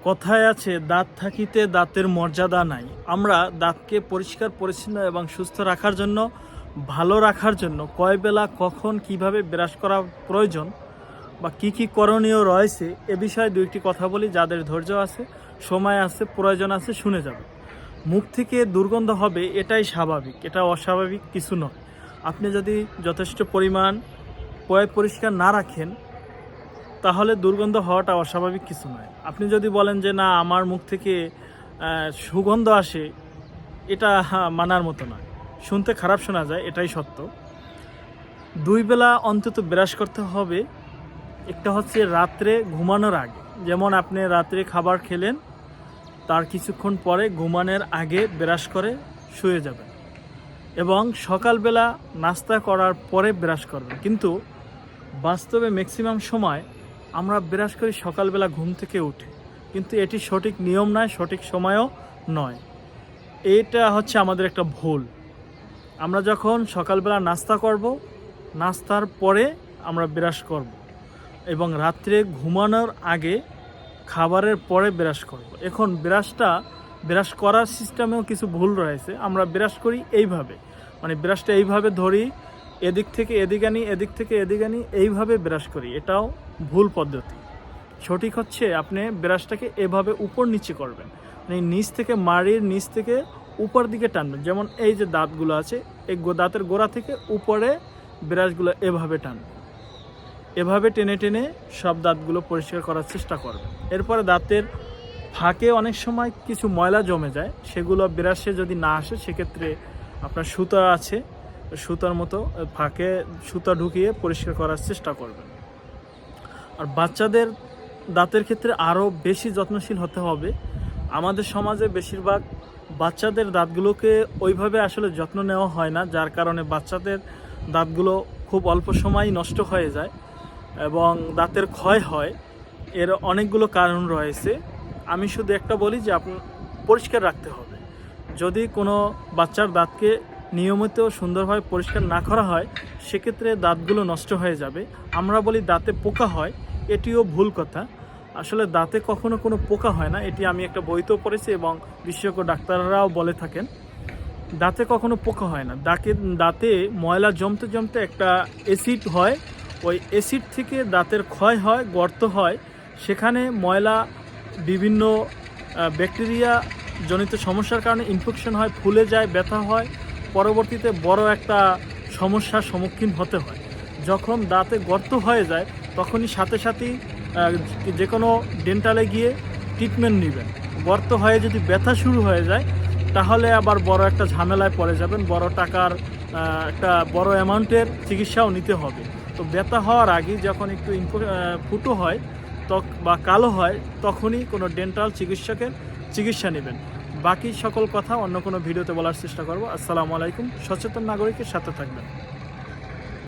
কথায় আছে দাঁত থাকিতে দাঁতের মর্যাদা নাই। আমরা দাঁতকে পরিষ্কার পরিচ্ছন্ন এবং সুস্থ রাখার জন্য, ভালো রাখার জন্য কয় বেলা কখন কিভাবে ব্রাশ করা প্রয়োজন বা কি কি করণীয় রয়েছে এ বিষয়ে দুইটি কথা বলি। যাদের ধৈর্য আছে, সময় আছে, প্রয়োজন আছে শুনে যাবে। মুখ থেকে দুর্গন্ধ হবে এটাই স্বাভাবিক, এটা অস্বাভাবিক কিছু নয়। আপনি যদি যথেষ্ট পরিমাণ পরিষ্কার না রাখেন তাহলে দুর্গন্ধ হওয়াটা অস্বাভাবিক কিছু নয়। আপনি যদি বলেন যে না আমার মুখ থেকে সুগন্ধ আসে, এটা মানার মতো নয়। শুনতে খারাপ শোনা যায়, এটাই সত্য। দুই বেলা অন্তত ব্রাশ করতে হবে। একটা হচ্ছে রাত্রে ঘুমানোর আগে, যেমন আপনি রাত্রে খাবার খেলেন তার কিছুক্ষণ পরে ঘুমানোর আগে ব্রাশ করে শুয়ে যাবেন, এবং সকালবেলা নাস্তা করার পরে ব্রাশ করবেন। কিন্তু বাস্তবে ম্যাক্সিমাম সময় আমরা ব্রাশ করি সকালবেলা ঘুম থেকে উঠে, কিন্তু এটি সঠিক নিয়ম নয়, সঠিক সময়ও নয়। এটা হচ্ছে আমাদের একটা ভুল। আমরা যখন সকালবেলা নাস্তা করব, নাস্তার পরে আমরা ব্রাশ করব, এবং রাত্রে ঘুমানোর আগে খাবারের পরে ব্রাশ করব। এখন ব্রাশ করার সিস্টেমেও কিছু ভুল রয়েছে। আমরা ব্রাশ করি এইভাবে, মানে ব্রাশটা এইভাবে ধরি, এদিক থেকে এদিক আনি, এদিক থেকে এদিক আনি, এইভাবে ব্রাশ করি। এটাও ভুল পদ্ধতি। সঠিক হচ্ছে আপনি ব্রাশটাকে এভাবে উপর নিচে করবেন, মানে নিচ থেকে, মাড়ির নিচ থেকে উপর দিকে টানবেন। যেমন এই যে দাঁতগুলো আছে, এই দাঁতের গোড়া থেকে উপরে ব্রাশগুলো এভাবে টানবেন। এভাবে টেনে টেনে সব দাঁতগুলো পরিষ্কার করার চেষ্টা করবেন। এরপরে দাঁতের ফাঁকে অনেক সময় কিছু ময়লা জমে যায়, সেগুলো ব্রাশে যদি না আসে সেক্ষেত্রে আপনার সুতা আছে, সুতার মতো ফাঁকে সুতা ঢুকিয়ে পরিষ্কার করার চেষ্টা করবেন। আর বাচ্চাদের দাঁতের ক্ষেত্রে আরও বেশি যত্নশীল হতে হবে। আমাদের সমাজে বেশিরভাগ বাচ্চাদের দাঁতগুলোকে ওইভাবে আসলে যত্ন নেওয়া হয় না, যার কারণে বাচ্চাদের দাঁতগুলো খুব অল্প সময় নষ্ট হয়ে যায় এবং দাঁতের ক্ষয় হয়। এর অনেকগুলো কারণ রয়েছে। আমি শুধু একটা বলি যে আপনি পরিষ্কার রাখতে হবে। যদি কোনো বাচ্চার দাঁতকে নিয়মিত সুন্দরভাবে পরিষ্কার না করা হয় সেক্ষেত্রে দাঁতগুলো নষ্ট হয়ে যাবে। আমরা বলি দাঁতে পোকা হয়, এটিও ভুল কথা। আসলে দাঁতে কখনো কোনো পোকা হয় না, এটি আমি একটা বইতেও পড়েছি এবং বিশেষজ্ঞ ডাক্তাররাও বলে থাকেন দাঁতে কখনো পোকা হয় না। দাঁতে ময়লা জমতে জমতে একটা অ্যাসিড হয়, ওই অ্যাসিড থেকে দাঁতের ক্ষয় হয়, গর্ত হয়, সেখানে ময়লা বিভিন্ন ব্যাকটেরিয়া জনিত সমস্যার কারণে ইনফেকশন হয়, ফুলে যায়, ব্যথা হয়, পরবর্তীতে বড় একটা সমস্যার সম্মুখীন হতে হয়। যখন দাঁতে গর্ত হয়ে যায় তখনই সাথে সাথেই যে কোনো ডেন্টালে গিয়ে ট্রিটমেন্ট নেবেন। গর্ত হয়ে যদি ব্যথা শুরু হয়ে যায় তাহলে আবার বড় একটা ঝামেলায় পড়ে যাবেন, বড় টাকার একটা বড় অ্যামাউন্টের চিকিৎসাও নিতে হবে। তো ব্যথা হওয়ার আগে যখন একটু ফুটো হয় বা কালো হয় তখনই কোনো ডেন্টাল চিকিৎসকের চিকিৎসা নেবেন। বাকি সকল কথা অন্য কোনো ভিডিওতে বলার চেষ্টা করব। আসসালামু আলাইকুম। সচেতন নাগরিকের সাথে থাকবেন।